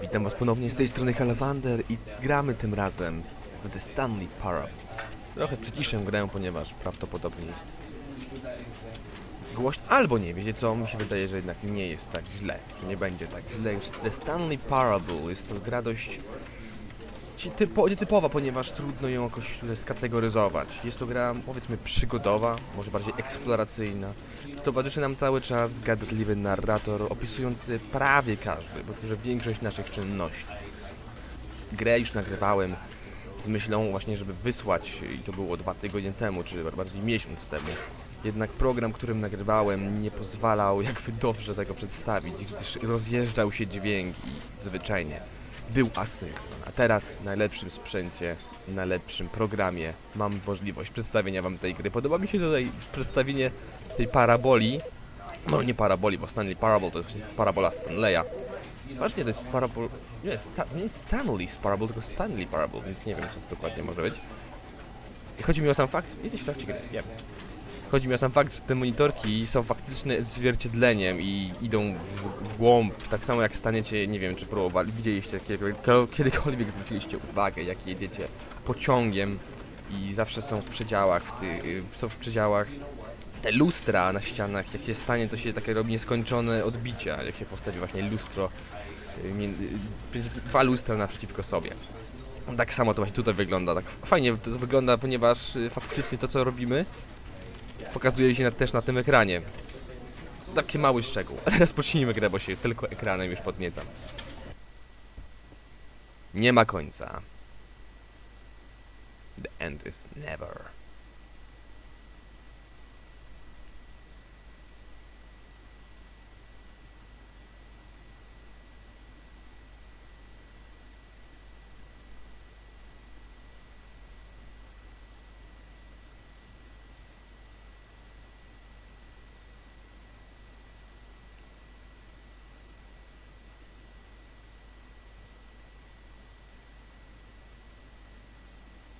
Witam was ponownie z tej strony Halawander i gramy tym razem w The Stanley Parable. Trochę przyciszę grę, ponieważ prawdopodobnie jest głośno, albo nie, wiecie co, mi się wydaje, że jednak nie jest tak źle, że nie będzie tak źle. The Stanley Parable jest to gra dość nietypowa, ponieważ trudno ją jakoś skategoryzować. Jest to gra, powiedzmy, przygodowa, może bardziej eksploracyjna. Towarzyszy nam cały czas gadatliwy narrator opisujący prawie każdy, bo że większość naszych czynności. Grę już nagrywałem z myślą właśnie, żeby wysłać, i to było 2 tygodnie temu, czy bardziej miesiąc temu. Jednak program, którym nagrywałem, nie pozwalał jakby dobrze tego przedstawić, gdyż rozjeżdżał się dźwięk i zwyczajnie był asynchron. A teraz w najlepszym sprzęcie, w najlepszym programie mam możliwość przedstawienia wam tej gry. Podoba mi się tutaj przedstawienie tej paraboli. No nie paraboli, bo Stanley Parable to jest parabola Stanleya. Właśnie to jest parabol... Nie, to nie jest Stanley's Parable, tylko Stanley Parable, więc nie wiem, co to dokładnie może być. Chodzi mi o sam fakt... Jesteś w trakcie gry, wiem. Chodzi mi o sam fakt, że te monitorki są faktycznie zwierciedleniem i idą w głąb, tak samo jak staniecie, nie wiem czy próbowali, widzieliście kiedykolwiek zwróciliście uwagę, jak jedziecie pociągiem i zawsze są w przedziałach, te lustra na ścianach, jak się stanie, to się takie robi nieskończone odbicia, jak się postawi właśnie lustro, 2 lustra naprzeciwko sobie. Tak samo to właśnie tutaj wygląda, tak fajnie to wygląda, ponieważ faktycznie to co robimy pokazuje się też na tym ekranie. Taki mały szczegół. Ale rozpocznijmy grę, bo się tylko ekranem już podniecam. Nie ma końca. The end is never.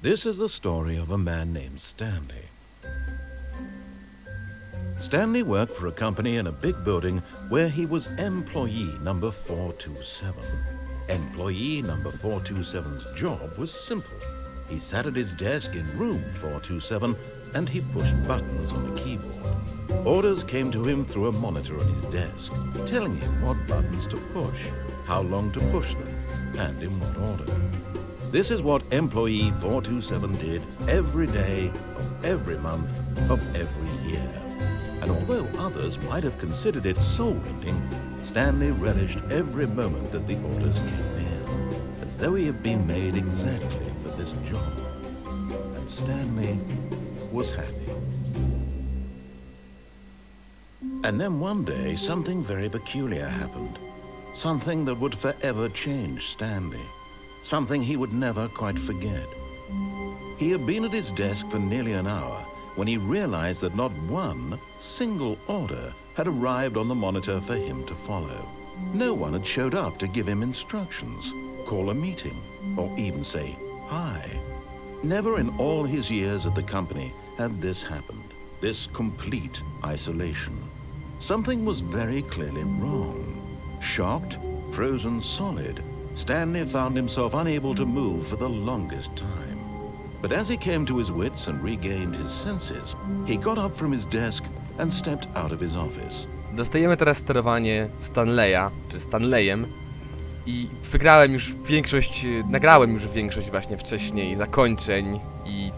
This is the story of a man named Stanley. Stanley worked for a company in a big building where he was employee number 427. Employee number 427's job was simple. He sat at his desk in room 427 and he pushed buttons on the keyboard. Orders came to him through a monitor on his desk, telling him what buttons to push, how long to push them, and in what order. This is what employee 427 did every day of every month of every year. And although others might have considered it soul-rending, Stanley relished every moment that the orders came in, as though he had been made exactly for this job. And Stanley was happy. And then one day, something very peculiar happened. Something that would forever change Stanley. Something he would never quite forget. He had been at his desk for nearly an hour when he realized that not one single order had arrived on the monitor for him to follow. No one had showed up to give him instructions, call a meeting, or even say hi. Never in all his years at the company had this happened, this complete isolation. Something was very clearly wrong. Shocked, frozen solid, Stanley found himself unable to move for the longest time. But as he came to his wits and regained his senses, he got up from his desk and stepped out of his office. Dostajemy teraz sterowanie Stanleya, czy Stanleyem i wygrałem już większość, nagrałem już większość właśnie wcześniej zakończeń i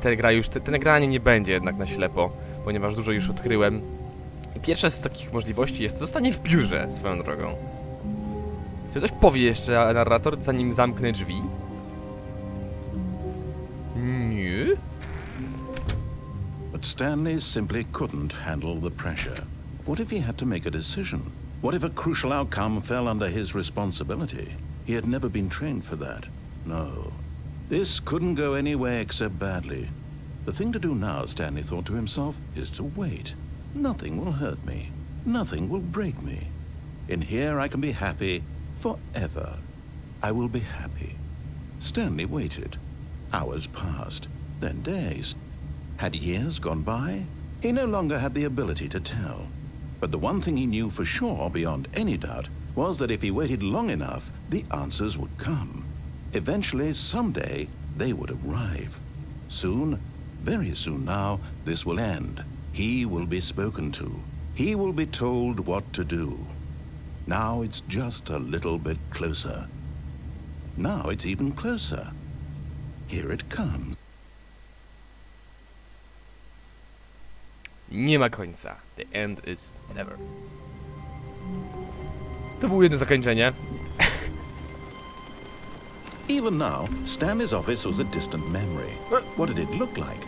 te nagranie nie będzie jednak na ślepo, ponieważ dużo już odkryłem. I pierwsza z takich możliwości jest zostanie w biurze swoją drogą. Czy coś powie jeszcze narrator, zanim zamknę drzwi? Nie? But Stanley simply couldn't handle the pressure. What if he had to make a decision? What if a crucial outcome fell under his responsibility? He had never been trained for that. No. This couldn't go any way except badly. The thing to do now, Stanley thought to himself, is to wait. Nothing will hurt me. Nothing will break me. In here I can be happy forever. I will be happy. Stanley waited. Hours passed, then days. Had years gone by? He no longer had the ability to tell. But the one thing he knew for sure, beyond any doubt, was that if he waited long enough, the answers would come. Eventually, someday, they would arrive. Soon, very soon now, this will end. He will be spoken to. He will be told what to do. Now it's just a little bit closer. Now it's even closer. Here it comes. Nie ma końca. The end is never. To było jedno zakończenie. Even now, Stanley's office was a distant memory. What did it look like?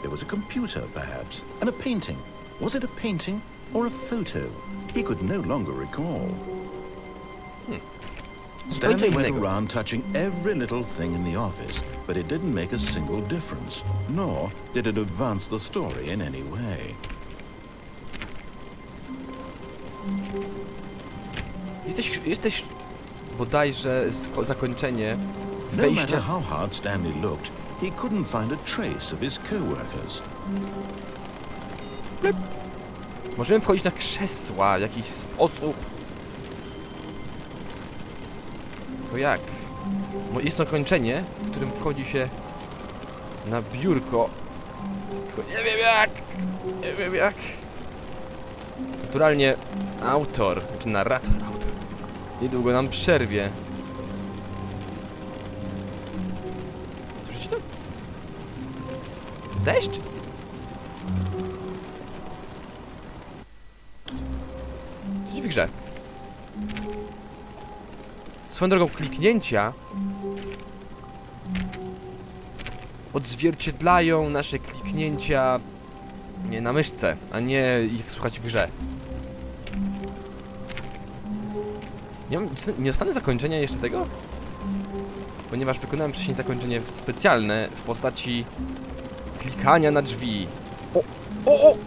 There was a computer, perhaps, and a painting. Was it a painting or a photo? He could no longer recall. Stanley went around touching every little thing in the office, but it didn't make a single difference, nor did it advance the story in any way. Jesteś bodajże zakończenie No matter wejścia. how hard Stanley looked, he couldn't find a trace of his co-workers. Możemy wchodzić na krzesła w jakiś sposób. To jak? Jest to kończenie, w którym wchodzi się na biurko. Tylko nie wiem jak. Nie wiem jak. Naturalnie autor, czy narrator, niedługo nam przerwie. Słyszycie to? Deszcz? Coś w grze. Swoją drogą kliknięcia odzwierciedlają nasze kliknięcia nie na myszce, a nie ich słuchać w grze. Nie dostanę zakończenia jeszcze tego? Ponieważ wykonałem wcześniej zakończenie specjalne w postaci klikania na drzwi. O!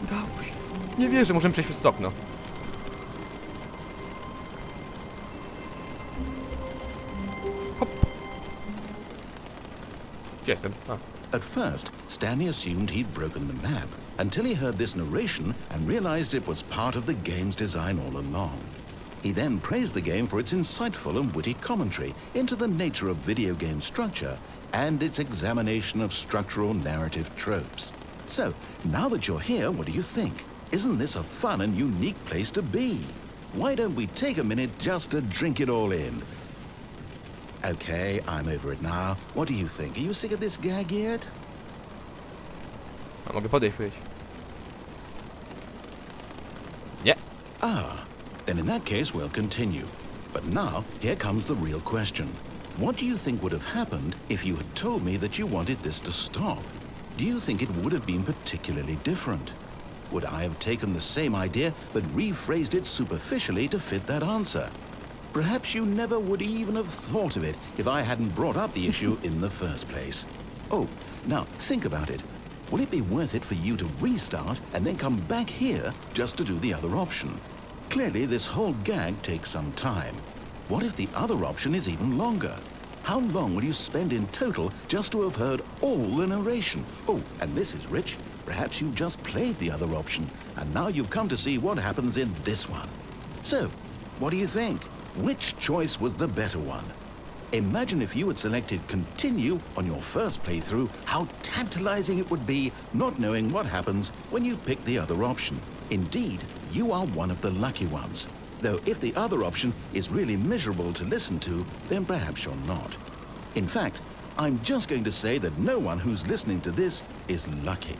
Udało się. Nie wierzę, możemy przejść przez okno. Hop. Gdzie jestem? At first, Stanley assumed he'd broken the map, until he heard this narration and realized it was part of the game's design all along. He then praised the game for its insightful and witty commentary into the nature of video game structure and its examination of structural narrative tropes. So, now that you're here, what do you think? Isn't this a fun and unique place to be? Why don't we take a minute just to drink it all in? Okay, I'm over it now. What do you think? Are you sick of this gag yet? A mogę podejść, powiedzieć. Nie. Then in that case, we'll continue. But now, here comes the real question. What do you think would have happened if you had told me that you wanted this to stop? Do you think it would have been particularly different? Would I have taken the same idea but rephrased it superficially to fit that answer? Perhaps you never would even have thought of it if I hadn't brought up the issue in the first place. Oh, now think about it. Will it be worth it for you to restart and then come back here just to do the other option? Clearly, this whole gag takes some time. What if the other option is even longer? How long will you spend in total just to have heard all the narration? Oh, and this is rich. Perhaps you've just played the other option, and now you've come to see what happens in this one. So, what do you think? Which choice was the better one? Imagine if you had selected continue on your first playthrough, how tantalizing it would be not knowing what happens when you pick the other option. Indeed, you are one of the lucky ones. Though if the other option is really miserable to listen to, then perhaps you're not. In fact, I'm just going to say that no one who's listening to this is lucky.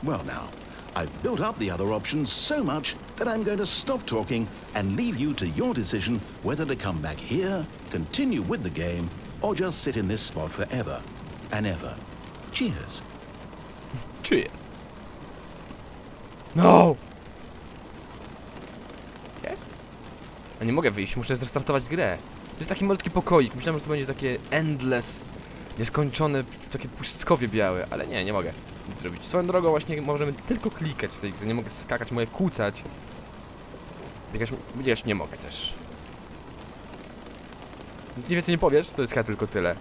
Well now, I've built up the other options so much that I'm going to stop talking and leave you to your decision whether to come back here, continue with the game, or just sit in this spot forever and ever. Cheers. Cheers. No! Jest? A nie mogę wyjść, muszę zrestartować grę. To jest taki malutki pokoik, myślałem, że to będzie takie endless, nieskończone, takie pustkowie białe, ale nie mogę nic zrobić. Swoją drogą właśnie możemy tylko klikać w tej grze, nie mogę skakać, mogę kłócać. Biegać nie mogę też. Nic więcej nie powiesz, to jest chyba tylko tyle.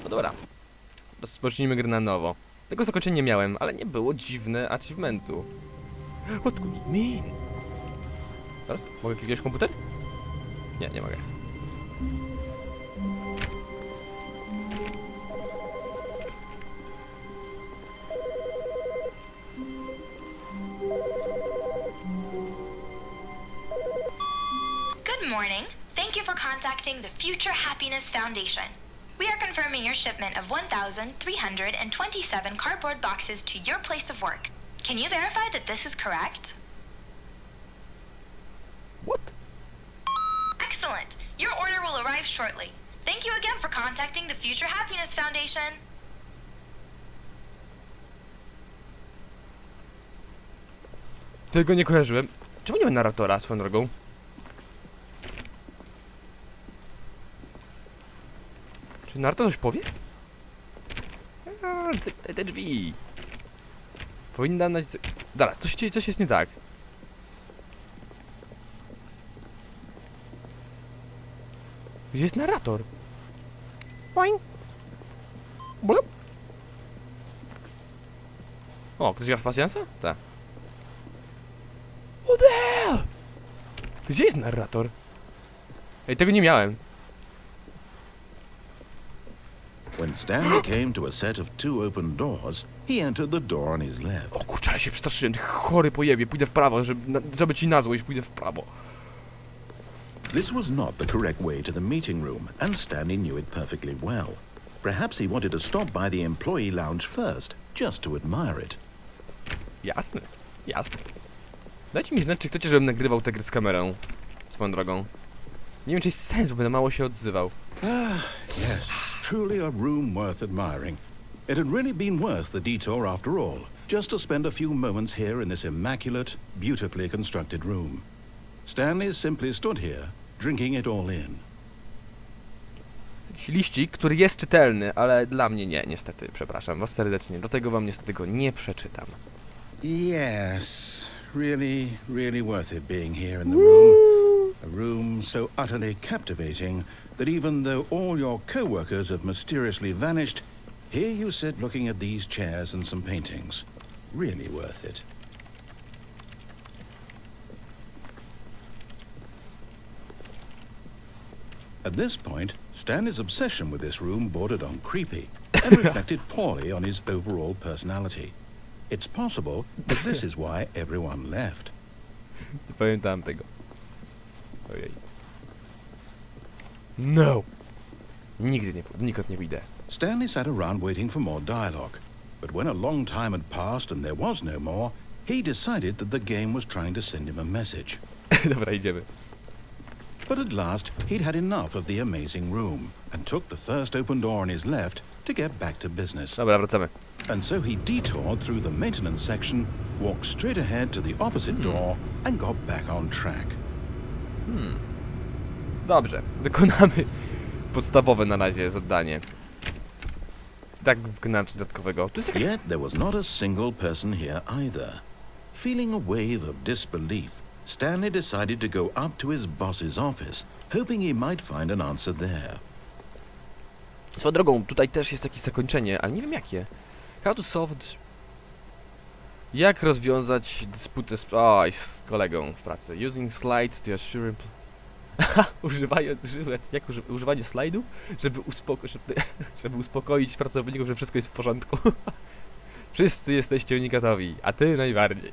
No dobra. Rozpocznijmy grę na nowo. Tego zakończenia nie miałem, ale nie było dziwne achievementu. What could it mean? Teraz? Mogę kliknąć komputer? Nie, nie mogę. Good morning. Thank you for contacting the Future Happiness Foundation. We are confirming your shipment of 1,327 cardboard boxes to your place of work. Can you verify that this is correct? What? Excellent. Your order will arrive shortly. Thank you again for contacting the Future Happiness Foundation. Tego nie kojarzyłem. Czemu nie ma narratora swoją drogą? Czy narrator coś powie? Te drzwi. Powinna dać... Dobra, coś jest nie tak. Gdzie jest narrator? Boing. Blup. O, ktoś gra w pasjansa? Tak. What the hell? Gdzie jest narrator? Ej, tego nie miałem. When Stanley came to a set of 2 open doors, he entered the door on his left. O kurczę, ale się przestraszyłem. Ty chory pojebie. Pójdę w prawo, żeby ci na złość, pójdę w prawo. This was not the correct way to the meeting room, and Stanley knew it perfectly well. Perhaps he wanted to stop by the employee lounge first, just to admire it. Jasne, jasne. Dajcie mi znać, czy chcecie, żebym nagrywał tę grę z kamerą. Swoją drogą. Nie wiem, czy jest sens, bo będę mało się odzywał. Yes, truly a room worth admiring. It had really been worth the detour after all, just to spend a few moments here in this immaculate, beautifully constructed room. Stanley simply stood here, drinking it all in. Jakiś liścik, który jest czytelny, ale dla mnie nie, niestety. Przepraszam was serdecznie, dlatego wam niestety go nie przeczytam. Yes, really worth it being here in the room. A room so utterly captivating that even though all your co-workers have mysteriously vanished, here you sit looking at these chairs and some paintings. Really worth it. At this point, Stanley's obsession with this room bordered on creepy and reflected poorly on his overall personality. It's possible that this is why everyone left. Nie pamiętałem tego. Ojej. No! Nigdy nie pójdę, nikąd nie wyjdę. Stanley sat around waiting for more dialogue, but when a long time had passed and there was no more, he decided that the game was trying to send him a message. Dobra, idziemy. But at last, he'd had enough of the amazing room and took the first open door on his left to get back to business. Dobra, wracamy. And so he detoured through the maintenance section, walked straight ahead to the opposite door, and got back on track. Dobrze, wykonamy podstawowe na razie zadanie. Tak wykonałem coś dodatkowego. Tu jest jakaś... Yet there was not a single person here either. Feeling a wave of disbelief, Stanley decided to go up to his boss's office, hoping he might find an answer there. Swoją drogą, tutaj też jest jakieś zakończenie, ale nie wiem jakie. How to solve... Jak rozwiązać dysputę z kolegą w pracy? Using slides to assure... używanie slajdów, żeby uspokoić pracowników, że wszystko jest w porządku. Wszyscy jesteście unikatowi, a ty najbardziej.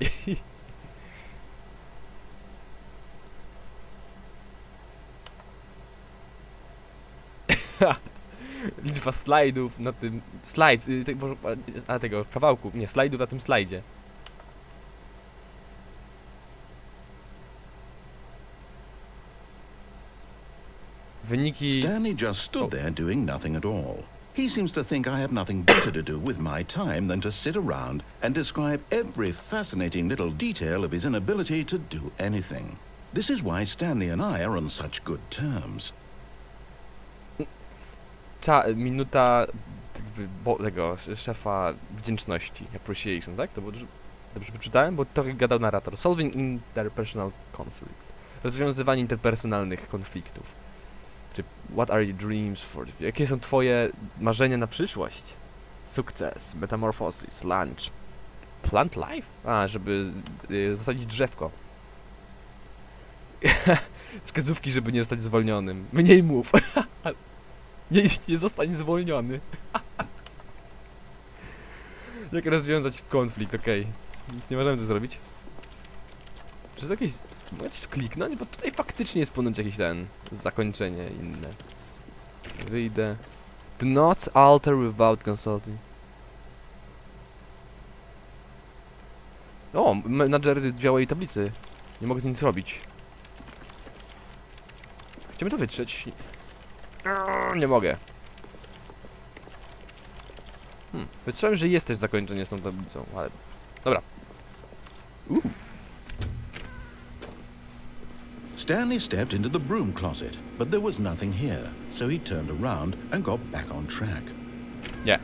Liczba slajdów na tym... tego kawałku, nie, slajdów na tym slajdzie. Wyniki... Stanley just stood there doing nothing at all. He seems to think I have nothing better to do with my time than to sit around and describe every fascinating little detail of his inability to do anything. This is why Stanley and I are on such good terms. Minuta tego szefa wdzięczności, appreciation, tak? To było dobrze przeczytałem, bo trochę gadał narrator. Solving interpersonal conflict. Rozwiązywanie interpersonalnych konfliktów. Czy what are your dreams for... Jakie są twoje marzenia na przyszłość? Sukces, metamorphosis, lunch, Plant life? A, żeby zasadzić drzewko. Wskazówki, żeby nie zostać zwolnionym. Mniej mów. nie zostań zwolniony. Jak rozwiązać konflikt, okej. Nic nie możemy tu zrobić. Czy jest jakieś... Mogę coś tu kliknąć? Bo tutaj faktycznie jest ponoć jakieś zakończenie inne. Wyjdę. Do not alter without consulting. O, menadżer białej tablicy. Nie mogę nic robić. Chcemy to wytrzeć. Nie mogę. Wytrzymałem, że jest też zakończenie z tą tablicą, ale... Dobra. Stanley stepped into the broom closet, but there was nothing here, so he turned around and got back on track. Nie.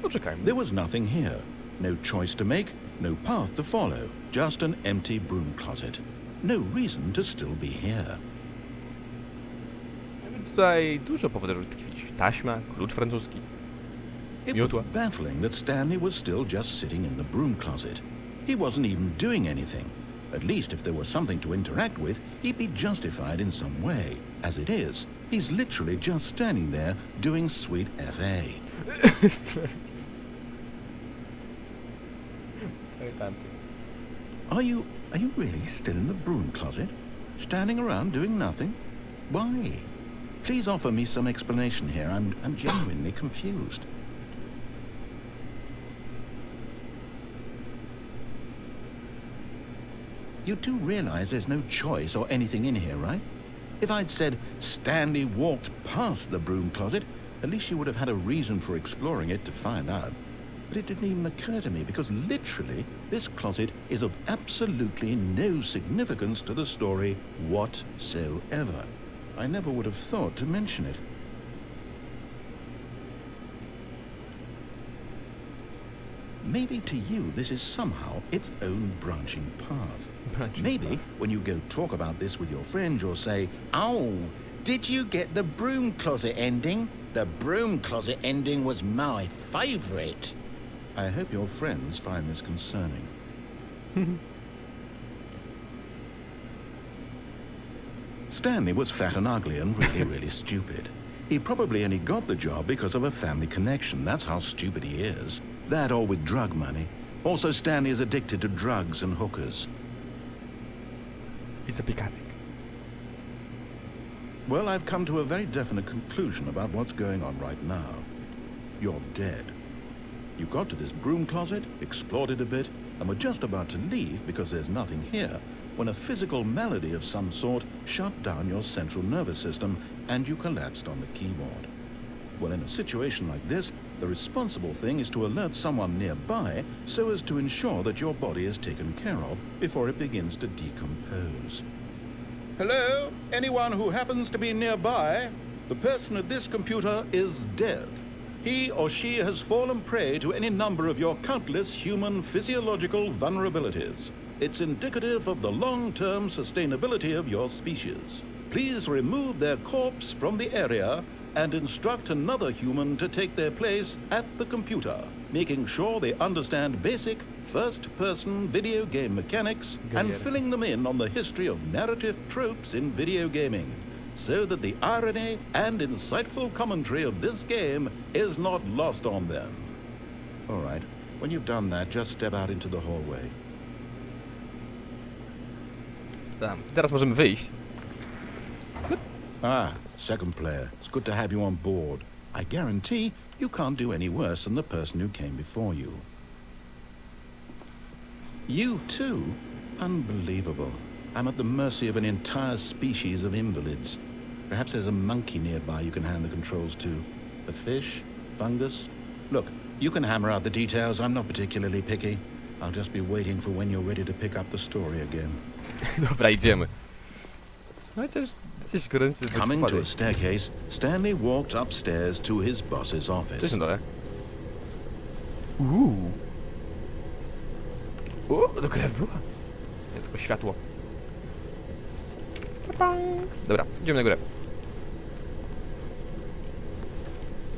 Poczekajmy. There was nothing here. No choice to make, no path to follow, just an empty broom closet. No reason to still be here. Tutaj dużo powodów, żeby tkwić. Taśma, klucz francuski. It was baffling that Stanley was still just sitting in the broom closet. He wasn't even doing anything. At least if there was something to interact with, he'd be justified in some way. As it is, he's literally just standing there doing sweet FA. Are you really still in the broom closet? Standing around doing nothing? Why? Please offer me some explanation here. I'm genuinely confused. You do realize there's no choice or anything in here, right? If I'd said Stanley walked past the broom closet, at least you would have had a reason for exploring it to find out. But it didn't even occur to me because literally this closet is of absolutely no significance to the story whatsoever. I never would have thought to mention it. Maybe to you this is somehow its own branching path. Maybe when you go talk about this with your friends you'll say, "Oh, did you get the broom closet ending? The broom closet ending was my favorite." I hope your friends find this concerning. Stanley was fat and ugly and really stupid. He probably only got the job because of a family connection. That's how stupid he is. That or with drug money. Also, Stanley is addicted to drugs and hookers. He's a pikanik. Well, I've come to a very definite conclusion about what's going on right now. You're dead. You got to this broom closet, explored it a bit, and were just about to leave because there's nothing here, when a physical malady of some sort shut down your central nervous system and you collapsed on the keyboard. Well, in a situation like this, the responsible thing is to alert someone nearby so as to ensure that your body is taken care of before it begins to decompose. Hello? Anyone who happens to be nearby? The person at this computer is dead. He or she has fallen prey to any number of your countless human physiological vulnerabilities. It's indicative of the long-term sustainability of your species. Please remove their corpse from the area and instruct another human to take their place at the computer, making sure they understand basic first-person video game mechanics and filling them in on the history of narrative tropes in video gaming, so that the irony and insightful commentary of this game is not lost on them. All right, when you've done that, just step out into the hallway. Teraz możemy wyjść. Ah, second player. It's good to have you on board. I guarantee you can't do any worse than the person who came before you. You too? Unbelievable. I'm at the mercy of an entire species of invalids. Perhaps there's a monkey nearby you can hand the controls to. A fish? Fungus? Look, you can hammer out the details. I'm not particularly picky. I'll just be waiting for when you're ready to pick up the story again. Dobra, idziemy. Chociaż coś gorący. Coming to a staircase, Stanley walked upstairs to his boss's office. Co jest na dole? To krew była? Nie, tylko światło. Dobra, idziemy na górę.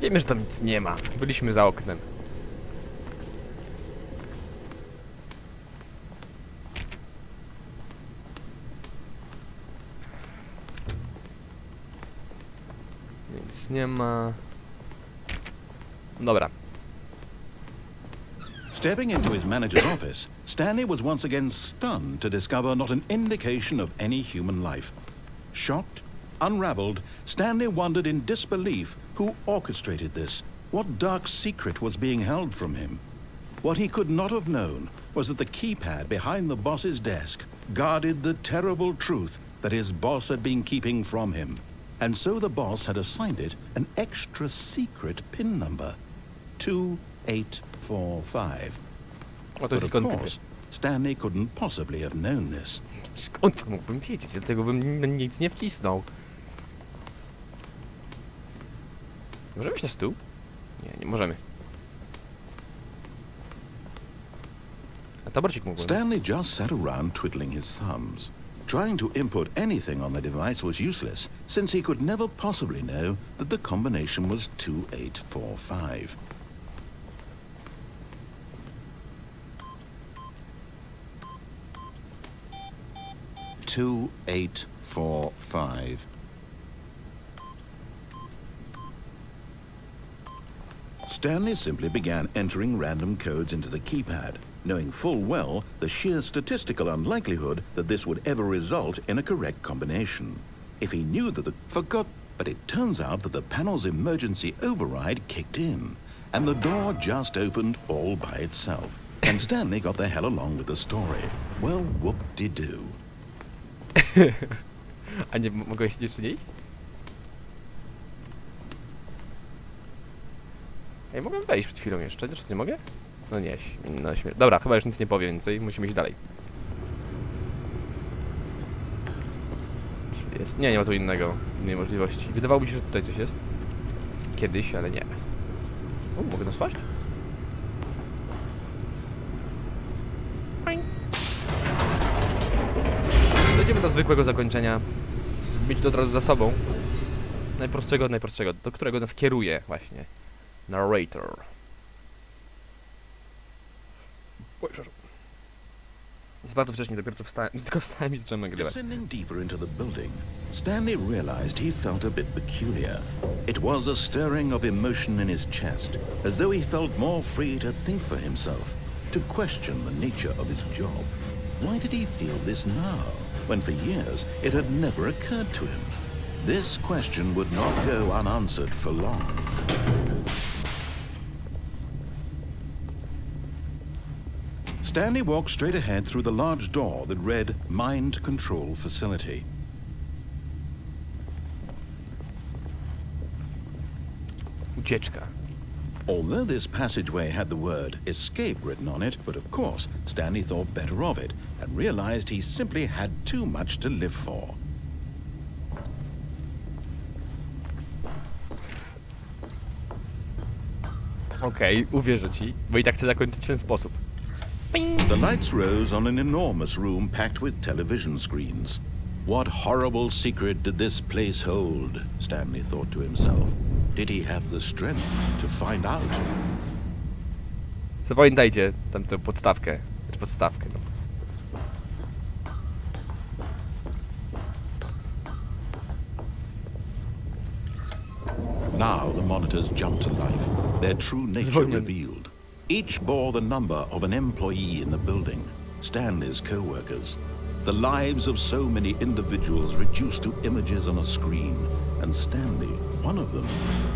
Wiemy, że tam nic nie ma. Byliśmy za oknem. Nic nie ma. Dobra. Stepping into his manager's office, Stanley was once again stunned to discover not an indication of any human life. Shocked, unraveled, Stanley wondered in disbelief who orchestrated this, what dark secret was being held from him. What he could not have known was that the keypad behind the boss's desk guarded the terrible truth that his boss had been keeping from him. And so the boss had assigned it an extra secret PIN number, 2845. O, to But jest of ikon course, Stanley couldn't possibly have known this. Skąd mógłbym wiedzieć? Dlatego bym nic nie wcisnął. Możemy iść na stół? Nie, nie możemy. A taborcik mógłbym. Stanley just sat around twiddling his thumbs. Trying to input anything on the device was useless, since he could never possibly know that the combination was 2845. Stanley simply began entering random codes into the keypad, knowing full well the sheer statistical unlikelihood that this would ever result in a correct combination. If he knew that but it turns out that the panel's emergency override kicked in, and the door just opened all by itself. And Stanley got the hell along with the story. Well, whoop-de-doo. A nie mogłeś jeszcze nie iść? Ej, mogłem wejść przed chwilą jeszcze, czy nie mogę? No nie, no dobra, chyba już nic nie powie więcej, musimy iść dalej. Czy jest? Nie ma tu innej możliwości. Wydawało mi się, że tutaj coś jest. Kiedyś, ale nie. O, mogę nas spaść? Dojdziemy do zwykłego zakończenia, żeby mieć to od razu za sobą. Najprostszego, do którego nas kieruje właśnie narrator. Oj, przepraszam. Jest bardzo wcześnie, dopiero co wstałem, tylko wstałem i zacząłem nagrywać. Descending deeper into the building, Stanley realized he felt a bit peculiar. It was a stirring of emotion in his chest, as though he felt more free to think for himself, to question the nature of his job. Why did he feel this now, when for years it had never occurred to him? This question would not go unanswered for long. Stanley walked straight ahead through the large door that read Mind Control Facility. Ucieczka. Although this passageway had the word escape written on it, but of course Stanley thought better of it and realized he simply had too much to live for. Okej, uwierzę ci, bo i tak chcę zakończyć w ten sposób. The lights rose on an enormous room packed with television screens. What horrible secret did this place hold? Stanley thought to himself. Did he have the strength to find out? Zapamiętajcie tamtą podstawkę, no. Now the monitors jumped to life, their true nature revealed. Each bore the number of an employee in the building, Stanley's co-workers. The lives of so many individuals reduced to images on a screen, and Stanley, one of them,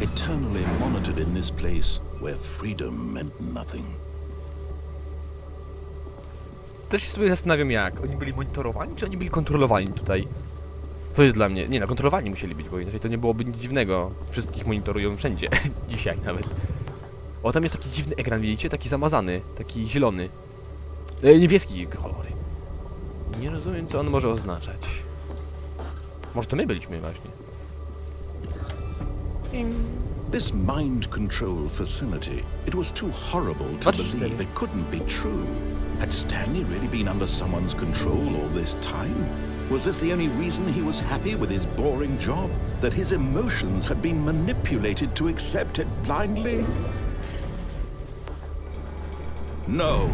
eternally monitored in this place where freedom meant nothing. Też się sobie zastanawiam, jak oni byli monitorowani, czy oni byli kontrolowani tutaj. To jest dla mnie... Nie no, kontrolowani musieli być, bo inaczej to nie byłoby nic dziwnego. Wszystkich monitorują wszędzie. Dzisiaj nawet. O, tam jest taki dziwny ekran, widzicie? Taki zamazany, taki zielony. Niebieski kolory. Nie rozumiem, co on może oznaczać. Może to my byliśmy właśnie. This mind control facility, it was too horrible to believe it couldn't be true. Had Stanley really been under someone's control all this time? Was this the only reason he was happy with his boring job? That his emotions had been manipulated to accept it blindly? No.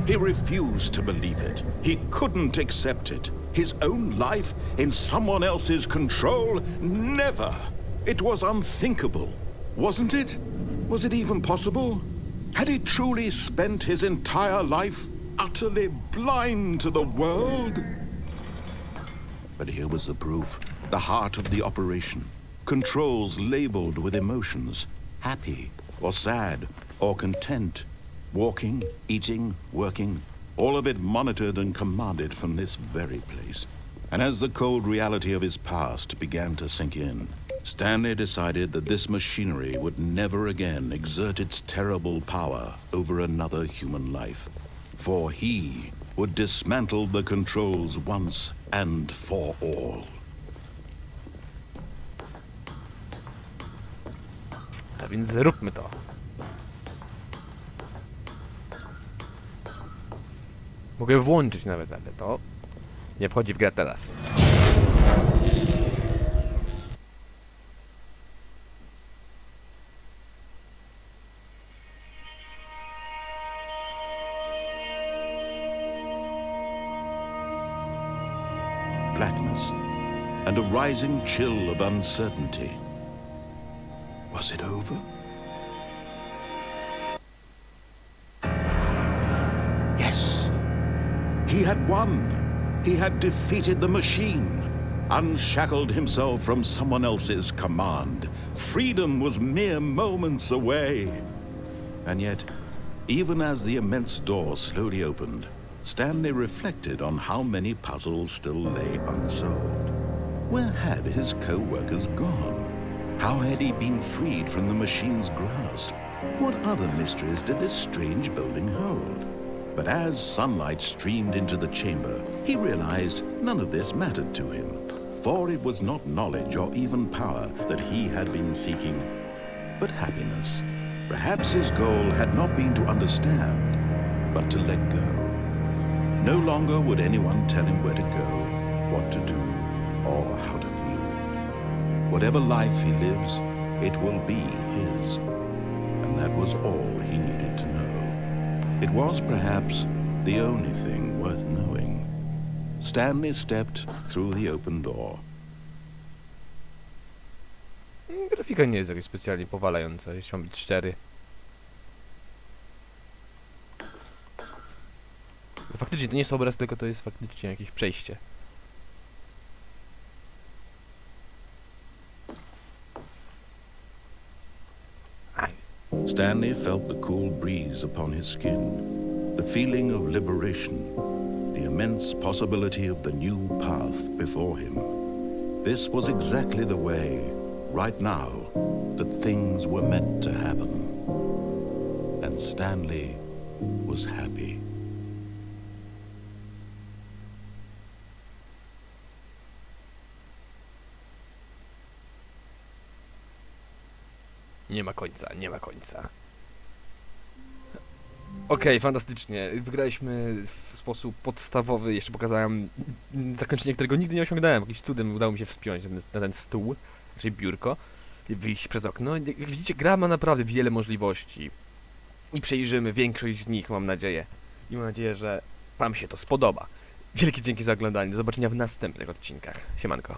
He refused to believe it. He couldn't accept it. His own life in someone else's control? Never. It was unthinkable. Wasn't it? Was it even possible? Had he truly spent his entire life utterly blind to the world? But here was the proof. The heart of the operation. Controls labeled with emotions. Happy, or sad, or content. Walking, eating, working. All of it monitored and commanded from this very place. And as the cold reality of his past began to sink in, Stanley decided that this machinery would never again exert its terrible power over another human life. For he would dismantle the controls once and for all. A więc zróbmy to. Mogę włączyć nawet, ale to nie wchodzi w grę teraz. Blackness and a rising chill of uncertainty. Was it over? Yes. He had won. He had defeated the machine, unshackled himself from someone else's command. Freedom was mere moments away. And yet, even as the immense door slowly opened, Stanley reflected on how many puzzles still lay unsolved. Where had his co-workers gone? How had he been freed from the machine's grasp? What other mysteries did this strange building hold? But as sunlight streamed into the chamber, he realized none of this mattered to him, for it was not knowledge or even power that he had been seeking, but happiness. Perhaps his goal had not been to understand, but to let go. No longer would anyone tell him where to go, what to do, or how to feel. Whatever life he lives, it will be his. And that was all he needed to know. It was perhaps the only thing worth knowing. Stanley stepped through the open door. Grafika nie jest jakaś specjalnie powalająca, jeśli mam być szczery. Faktycznie to nie jest obraz, tylko to jest faktycznie jakieś przejście. Stanley felt the cool breeze upon his skin, the feeling of liberation, the immense possibility of the new path before him. This was exactly the way, right now, that things were meant to happen. And Stanley was happy. Nie ma końca, nie ma końca. Okej, fantastycznie. Wygraliśmy w sposób podstawowy. Jeszcze pokazałem zakończenie, którego nigdy nie osiągnąłem. Jakimś cudem udało mi się wspiąć na ten stół, czyli biurko, i wyjść przez okno. Jak widzicie, gra ma naprawdę wiele możliwości. I przejrzymy większość z nich, mam nadzieję. I mam nadzieję, że wam się to spodoba. Wielkie dzięki za oglądanie. Do zobaczenia w następnych odcinkach. Siemanko.